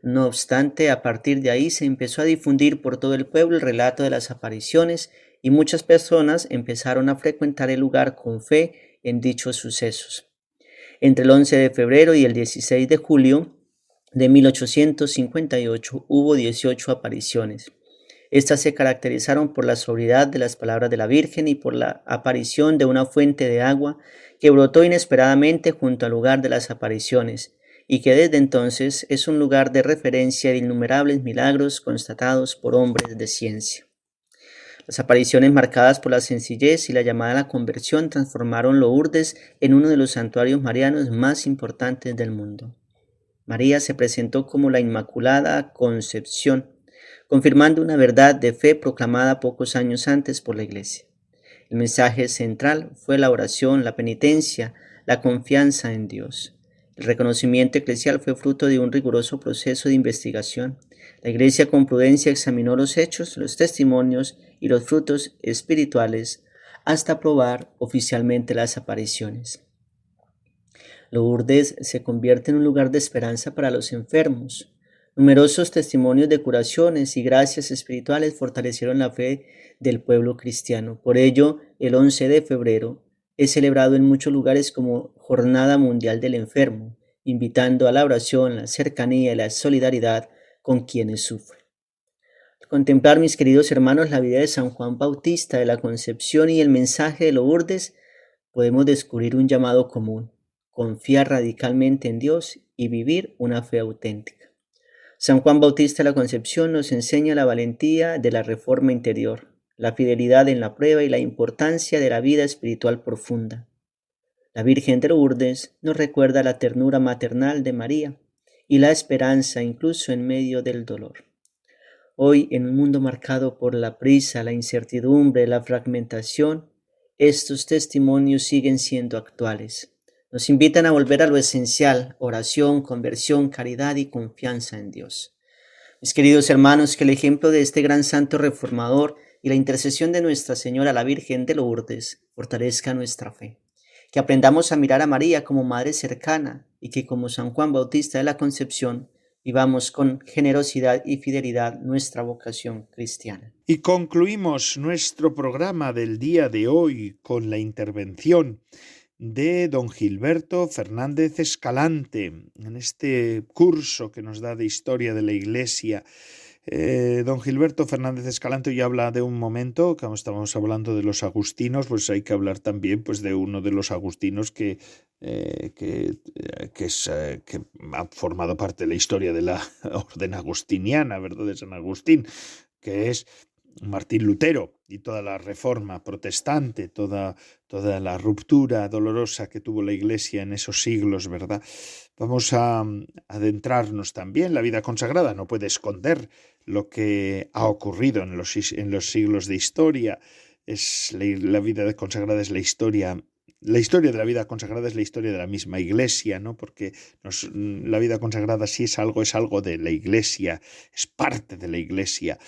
No obstante, a partir de ahí se empezó a difundir por todo el pueblo el relato de las apariciones y muchas personas empezaron a frecuentar el lugar con fe en dichos sucesos. Entre el 11 de febrero y el 16 de julio de 1858 hubo 18 apariciones. Estas se caracterizaron por la sobriedad de las palabras de la Virgen y por la aparición de una fuente de agua que brotó inesperadamente junto al lugar de las apariciones y que desde entonces es un lugar de referencia de innumerables milagros constatados por hombres de ciencia. Las apariciones marcadas por la sencillez y la llamada a la conversión transformaron Lourdes en uno de los santuarios marianos más importantes del mundo. María se presentó como la Inmaculada Concepción, confirmando una verdad de fe proclamada pocos años antes por la Iglesia. El mensaje central fue la oración, la penitencia, la confianza en Dios. El reconocimiento eclesial fue fruto de un riguroso proceso de investigación. La Iglesia con prudencia examinó los hechos, los testimonios y los frutos espirituales hasta probar oficialmente las apariciones. Lourdes se convierte en un lugar de esperanza para los enfermos. Numerosos testimonios de curaciones y gracias espirituales fortalecieron la fe del pueblo cristiano. Por ello, el 11 de febrero es celebrado en muchos lugares como Jornada Mundial del Enfermo, invitando a la oración, la cercanía y la solidaridad con quienes sufren. Al contemplar, mis queridos hermanos, la vida de San Juan Bautista de la Concepción y el mensaje de Lourdes, podemos descubrir un llamado común: confiar radicalmente en Dios y vivir una fe auténtica. San Juan Bautista de la Concepción nos enseña la valentía de la reforma interior, la fidelidad en la prueba y la importancia de la vida espiritual profunda. La Virgen de Lourdes nos recuerda la ternura maternal de María y la esperanza incluso en medio del dolor. Hoy, en un mundo marcado por la prisa, la incertidumbre, la fragmentación, estos testimonios siguen siendo actuales. Nos invitan a volver a lo esencial: oración, conversión, caridad y confianza en Dios. Mis queridos hermanos, que el ejemplo de este gran santo reformador y la intercesión de Nuestra Señora, la Virgen de Lourdes, fortalezca nuestra fe. Que aprendamos a mirar a María como madre cercana y que, como San Juan Bautista de la Concepción, vivamos con generosidad y fidelidad nuestra vocación cristiana. Y concluimos nuestro programa del día de hoy con la intervención de don Gilberto Fernández Escalante en este curso que nos da de historia de la Iglesia. Don Gilberto Fernández Escalante hoy habla de un momento, como estábamos hablando de los agustinos, pues hay que hablar también pues de uno de los agustinos que ha formado parte de la historia de la orden agustiniana, ¿verdad?, de San Agustín, que es Martín Lutero y toda la reforma protestante, toda la ruptura dolorosa que tuvo la Iglesia en esos siglos, ¿verdad? Vamos a adentrarnos también. La vida consagrada no puede esconder lo que ha ocurrido en los siglos de historia. La vida consagrada es la historia. La historia de la vida consagrada es la historia de la misma Iglesia, ¿no? Porque la vida consagrada sí es algo de la Iglesia, es parte de la Iglesia.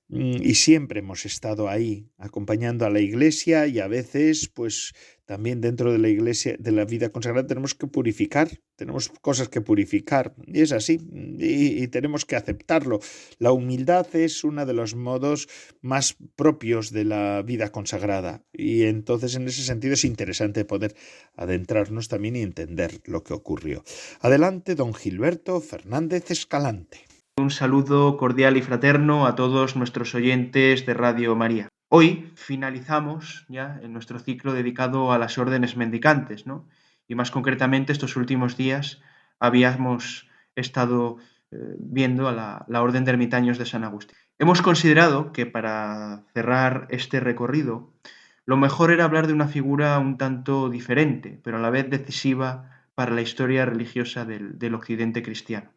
Y siempre hemos estado ahí, acompañando a la Iglesia, y a veces, pues, también dentro de la Iglesia, de la vida consagrada, tenemos que purificar, tenemos cosas que purificar, y es así, y tenemos que aceptarlo. La humildad es uno de los modos más propios de la vida consagrada, y entonces en ese sentido es interesante poder adentrarnos también y entender lo que ocurrió. Adelante, don Gilberto Fernández Escalante. Un saludo cordial y fraterno a todos nuestros oyentes de Radio María. Hoy finalizamos ya en nuestro ciclo dedicado a las órdenes mendicantes, ¿no? Y más concretamente estos últimos días habíamos estado viendo a la Orden de Ermitaños de San Agustín. Hemos considerado que para cerrar este recorrido lo mejor era hablar de una figura un tanto diferente, pero a la vez decisiva para la historia religiosa del occidente cristiano.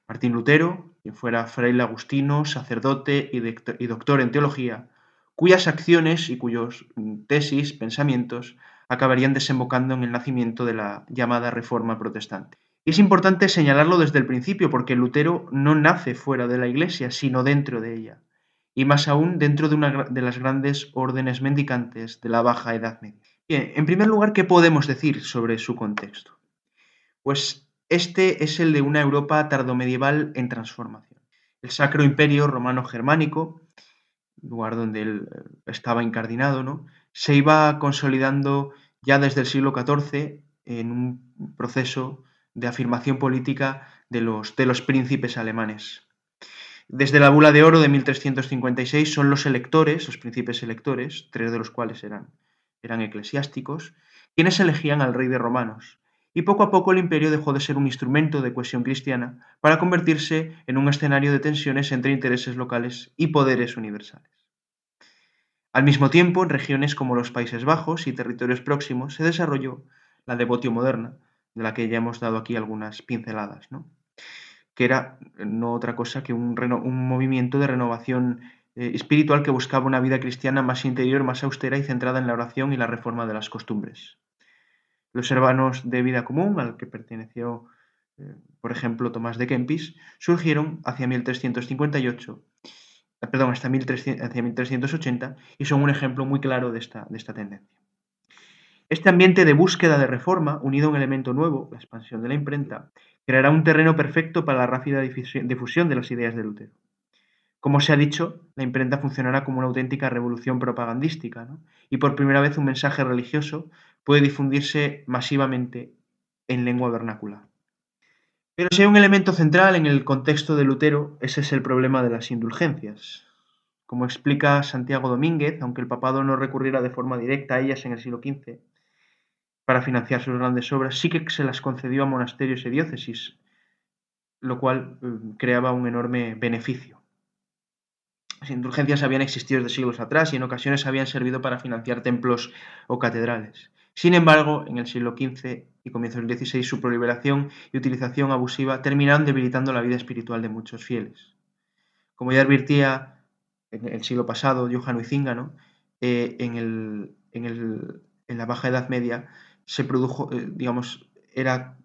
Martín Lutero, quien fuera fraile agustino, sacerdote y doctor en teología, cuyas acciones y cuyos tesis, pensamientos, acabarían desembocando en el nacimiento de la llamada Reforma Protestante. Y es importante señalarlo desde el principio, porque Lutero no nace fuera de la Iglesia, sino dentro de ella, y más aún dentro de una de las grandes órdenes mendicantes de la Baja Edad Media. Bien, en primer lugar, ¿qué podemos decir sobre su contexto? Pues Este es el de una Europa tardomedieval en transformación. El Sacro Imperio Romano-Germánico, lugar donde él estaba incardinado, ¿no?, se iba consolidando ya desde el siglo XIV en un proceso de afirmación política de los príncipes alemanes. Desde la Bula de Oro de 1356 son los electores, los príncipes electores, 3 de los cuales eran eclesiásticos, quienes elegían al rey de romanos. Y poco a poco el imperio dejó de ser un instrumento de cohesión cristiana para convertirse en un escenario de tensiones entre intereses locales y poderes universales. Al mismo tiempo, en regiones como los Países Bajos y territorios próximos se desarrolló la devotio moderna, de la que ya hemos dado aquí algunas pinceladas, ¿no?, que era no otra cosa que un movimiento de renovación espiritual que buscaba una vida cristiana más interior, más austera y centrada en la oración y la reforma de las costumbres. Los hermanos de vida común, al que perteneció, por ejemplo, Tomás de Kempis, surgieron hacia 1358, hasta 1380, y son un ejemplo muy claro de esta tendencia. Este ambiente de búsqueda de reforma, unido a un elemento nuevo, la expansión de la imprenta, creará un terreno perfecto para la rápida difusión de las ideas de Lutero. Como se ha dicho, la imprenta funcionará como una auténtica revolución propagandística, ¿no?, y por primera vez un mensaje religioso puede difundirse masivamente en lengua vernácula. Pero si hay un elemento central en el contexto de Lutero, ese es el problema de las indulgencias. Como explica Santiago Domínguez, aunque el papado no recurriera de forma directa a ellas en el siglo XV para financiar sus grandes obras, sí que se las concedió a monasterios y diócesis, lo cual creaba un enorme beneficio. Las indulgencias habían existido desde siglos atrás y en ocasiones habían servido para financiar templos o catedrales. Sin embargo, en el siglo XV y comienzos del XVI, su proliferación y utilización abusiva terminaron debilitando la vida espiritual de muchos fieles. Como ya advirtía en el siglo pasado Johann Huizinga, ¿no?, en la Baja Edad Media se produjo, era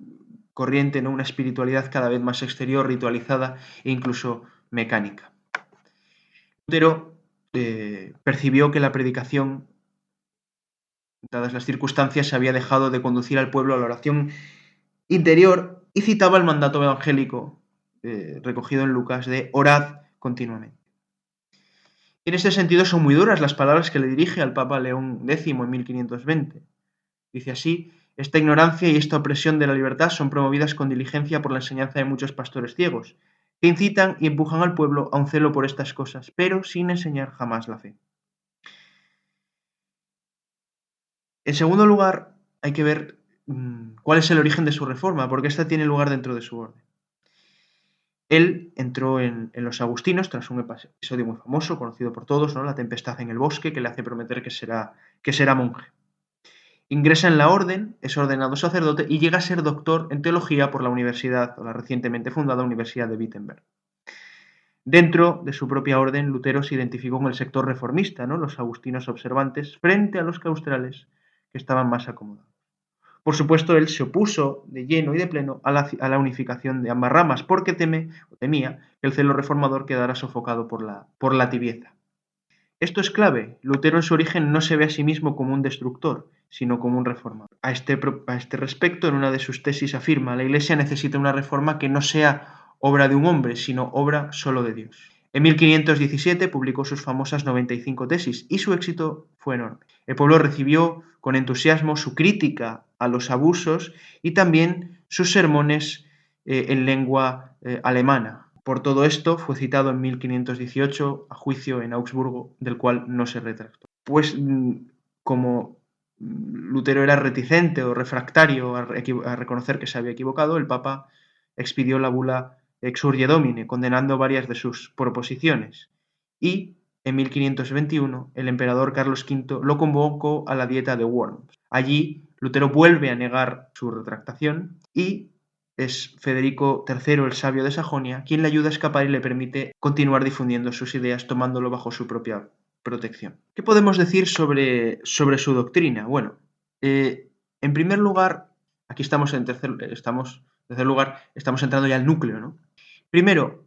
corriente, ¿no?, una espiritualidad cada vez más exterior, ritualizada e incluso mecánica. Lutero percibió que la predicación, dadas las circunstancias, se había dejado de conducir al pueblo a la oración interior y citaba el mandato evangélico recogido en Lucas de orad continuamente. En este sentido son muy duras las palabras que le dirige al Papa León X en 1520. Dice así: esta ignorancia y esta opresión de la libertad son promovidas con diligencia por la enseñanza de muchos pastores ciegos, que incitan y empujan al pueblo a un celo por estas cosas, pero sin enseñar jamás la fe. En segundo lugar, hay que ver cuál es el origen de su reforma, porque esta tiene lugar dentro de su orden. Él entró en los agustinos tras un episodio muy famoso, conocido por todos, ¿no?, la tempestad en el bosque, que le hace prometer que será monje. Ingresa en la orden, es ordenado sacerdote y llega a ser doctor en teología por la recientemente fundada Universidad de Wittenberg. Dentro de su propia orden, Lutero se identificó con el sector reformista, ¿no?, los agustinos observantes, frente a los claustrales, que estaban más acomodados. Por supuesto, él se opuso de lleno y de pleno a la unificación de ambas ramas, porque temía que el celo reformador quedara sofocado por la tibieza. Esto es clave. Lutero en su origen no se ve a sí mismo como un destructor, sino como un reformador. A este respecto, en una de sus tesis afirma: la Iglesia necesita una reforma que no sea obra de un hombre, sino obra solo de Dios. En 1517 publicó sus famosas 95 tesis y su éxito fue enorme. El pueblo recibió con entusiasmo su crítica a los abusos y también sus sermones en lengua alemana. Por todo esto fue citado en 1518 a juicio en Augsburgo, del cual no se retractó. Pues como Lutero era reticente o refractario a reconocer que se había equivocado, el Papa expidió la bula Exsurge Domine, condenando varias de sus proposiciones. Y en 1521 el emperador Carlos V lo convocó a la Dieta de Worms. Allí Lutero vuelve a negar su retractación y es Federico III, el sabio de Sajonia, quien le ayuda a escapar y le permite continuar difundiendo sus ideas, tomándolo bajo su propia protección. ¿Qué podemos decir sobre su doctrina? Bueno, en primer lugar, aquí estamos entrando ya al núcleo, ¿no? Primero,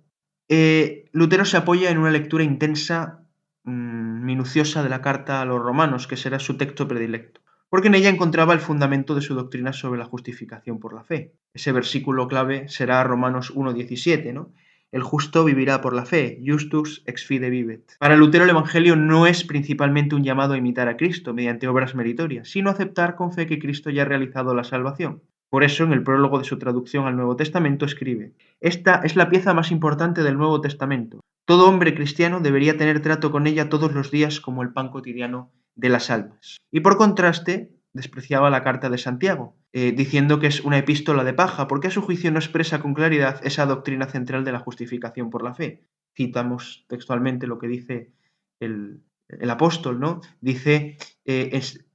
Lutero se apoya en una lectura intensa, minuciosa de la carta a los romanos, que será su texto predilecto. porque en ella encontraba el fundamento de su doctrina sobre la justificación por la fe. Ese versículo clave será Romanos 1:17, ¿no? El justo vivirá por la fe, justus ex fide vivet. Para Lutero el Evangelio no es principalmente un llamado a imitar a Cristo mediante obras meritorias, sino aceptar con fe que Cristo ya ha realizado la salvación. Por eso, en el prólogo de su traducción al Nuevo Testamento escribe: esta es la pieza más importante del Nuevo Testamento. Todo hombre cristiano debería tener trato con ella todos los días como el pan cotidiano de las almas. Y por contraste, despreciaba la carta de Santiago, diciendo que es una epístola de paja, porque a su juicio no expresa con claridad esa doctrina central de la justificación por la fe. Citamos textualmente lo que dice el apóstol, ¿no? Dice,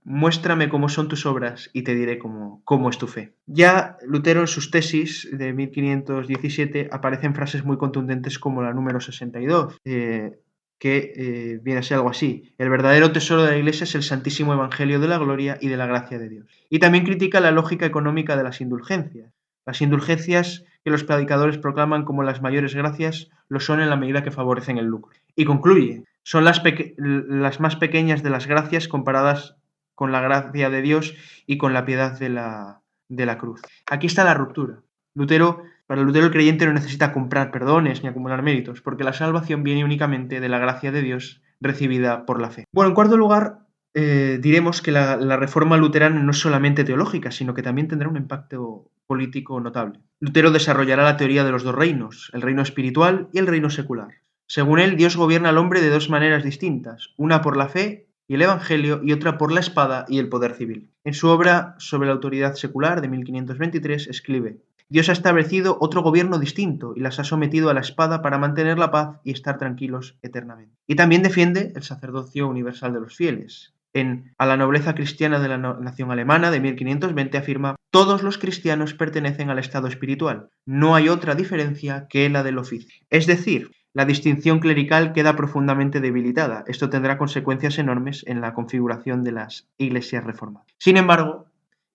muéstrame cómo son tus obras y te diré cómo es tu fe. Ya Lutero en sus tesis de 1517 aparecen frases muy contundentes como la número 62, que viene a ser algo así: el verdadero tesoro de la Iglesia es el santísimo Evangelio de la gloria y de la gracia de Dios. Y también critica la lógica económica de las indulgencias. Las indulgencias que los predicadores proclaman como las mayores gracias lo son en la medida que favorecen el lucro. Y concluye: son las más pequeñas de las gracias comparadas con la gracia de Dios y con la piedad de la cruz. Aquí está la ruptura. Para Lutero el creyente no necesita comprar perdones ni acumular méritos, porque la salvación viene únicamente de la gracia de Dios recibida por la fe. Bueno, en cuarto lugar, diremos que la reforma luterana no es solamente teológica, sino que también tendrá un impacto político notable. Lutero desarrollará la teoría de los dos reinos, el reino espiritual y el reino secular. Según él, Dios gobierna al hombre de dos maneras distintas, una por la fe y el Evangelio y otra por la espada y el poder civil. En su obra sobre la autoridad secular de 1523 escribe: Dios ha establecido otro gobierno distinto y las ha sometido a la espada para mantener la paz y estar tranquilos eternamente. Y también defiende el sacerdocio universal de los fieles. A la nobleza cristiana de la nación alemana de 1520 afirma: todos los cristianos pertenecen al estado espiritual. No hay otra diferencia que la del oficio. Es decir, la distinción clerical queda profundamente debilitada. Esto tendrá consecuencias enormes en la configuración de las iglesias reformadas. Sin embargo,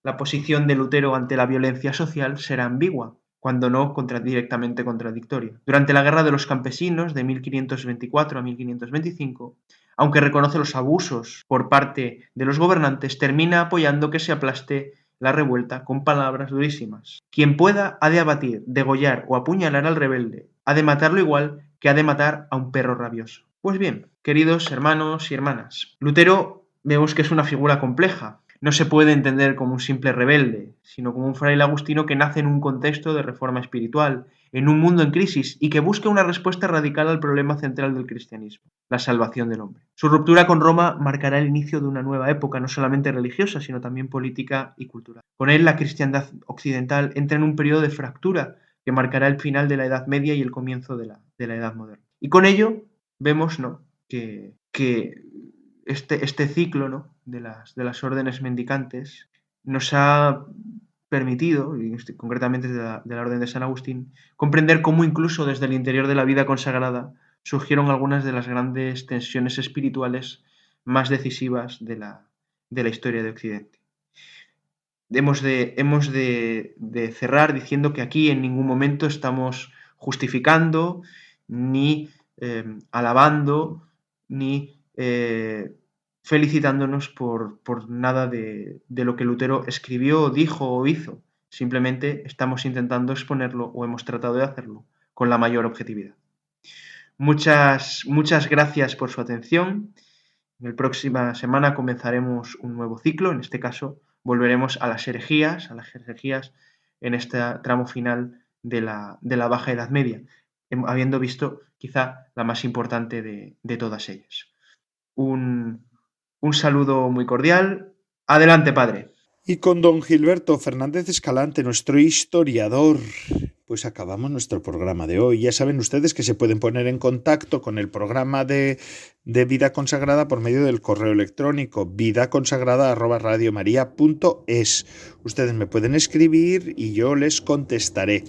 la posición de Lutero ante la violencia social será ambigua, cuando no directamente contradictoria. Durante la Guerra de los Campesinos de 1524 a 1525, aunque reconoce los abusos por parte de los gobernantes, termina apoyando que se aplaste la revuelta con palabras durísimas. Quien pueda ha de abatir, degollar o apuñalar al rebelde, ha de matarlo igual que ha de matar a un perro rabioso. Pues bien, queridos hermanos y hermanas, Lutero vemos que es una figura compleja. No se puede entender como un simple rebelde, sino como un fraile agustino que nace en un contexto de reforma espiritual, en un mundo en crisis y que busca una respuesta radical al problema central del cristianismo, la salvación del hombre. Su ruptura con Roma marcará el inicio de una nueva época, no solamente religiosa, sino también política y cultural. Con él, la cristiandad occidental entra en un periodo de fractura que marcará el final de la Edad Media y el comienzo de la Edad Moderna. Y con ello vemos, ¿no?, que este ciclo, ¿no?, de las órdenes mendicantes nos ha permitido, y concretamente de la orden de San Agustín, comprender cómo incluso desde el interior de la vida consagrada surgieron algunas de las grandes tensiones espirituales más decisivas de la historia de Occidente. Hemos de cerrar diciendo que aquí en ningún momento estamos justificando, ni alabando, ni felicitándonos por nada de lo que Lutero escribió, dijo o hizo. Simplemente estamos intentando exponerlo, o hemos tratado de hacerlo, con la mayor objetividad. Muchas gracias por su atención. En la próxima semana comenzaremos un nuevo ciclo. En este caso volveremos a las herejías en este tramo final de la Baja Edad Media, habiendo visto quizá la más importante de todas ellas. Un saludo muy cordial. Adelante, padre. Y con don Gilberto Fernández Escalante, nuestro historiador, pues acabamos nuestro programa de hoy. Ya saben ustedes que se pueden poner en contacto con el programa de Vida Consagrada por medio del correo electrónico vidaconsagrada@radiomaria.es. Ustedes me pueden escribir y yo les contestaré.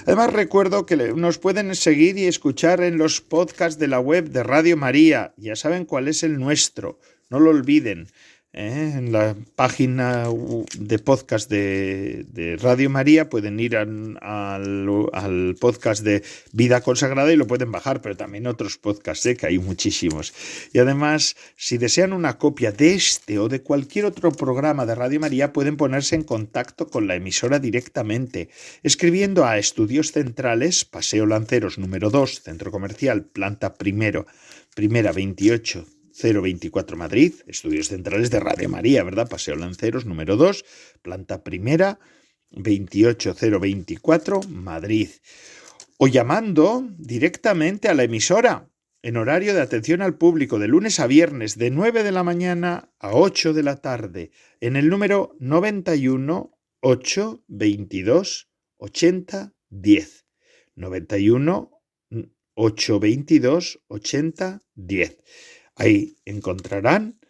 Además, recuerdo que nos pueden seguir y escuchar en los podcasts de la web de Radio María. Ya saben cuál es el nuestro, no lo olviden. En la página de podcast de Radio María pueden ir al podcast de Vida Consagrada y lo pueden bajar, pero también otros podcasts, que hay muchísimos. Y además, si desean una copia de este o de cualquier otro programa de Radio María, pueden ponerse en contacto con la emisora directamente, escribiendo a Estudios Centrales, Paseo Lanceros número 2, Centro Comercial, planta primera 28 024 Madrid, Estudios Centrales de Radio María, ¿verdad? Paseo Lanceros número 2, planta primera 28024 Madrid. O llamando directamente a la emisora en horario de atención al público de lunes a viernes de 9 de la mañana a 8 de la tarde en el número 91 822 80 10. 91 822 80 10. Ahí encontrarán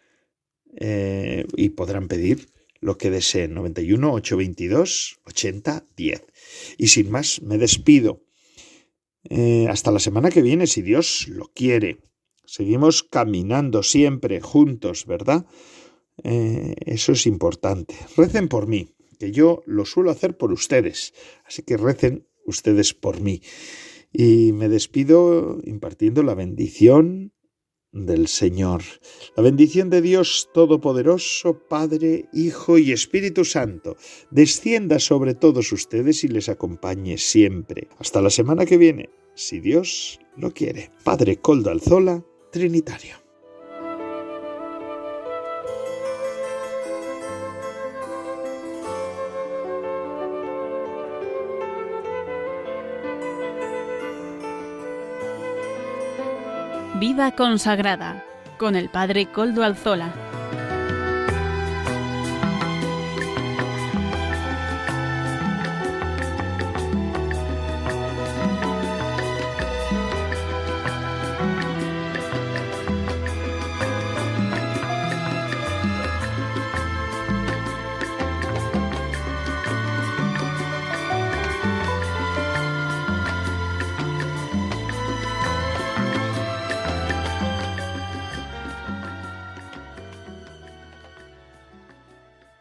y podrán pedir lo que deseen. 91 822 80 10. Y sin más, me despido. Hasta la semana que viene, si Dios lo quiere. Seguimos caminando siempre juntos, ¿verdad? Eso es importante. Recen por mí, que yo lo suelo hacer por ustedes. Así que recen ustedes por mí. Y me despido impartiendo la bendición del Señor. La bendición de Dios Todopoderoso, Padre, Hijo y Espíritu Santo, descienda sobre todos ustedes y les acompañe siempre. Hasta la semana que viene, si Dios lo quiere. Padre Koldo Alzola, Trinitario. Vida Consagrada con el Padre Koldo Alzola.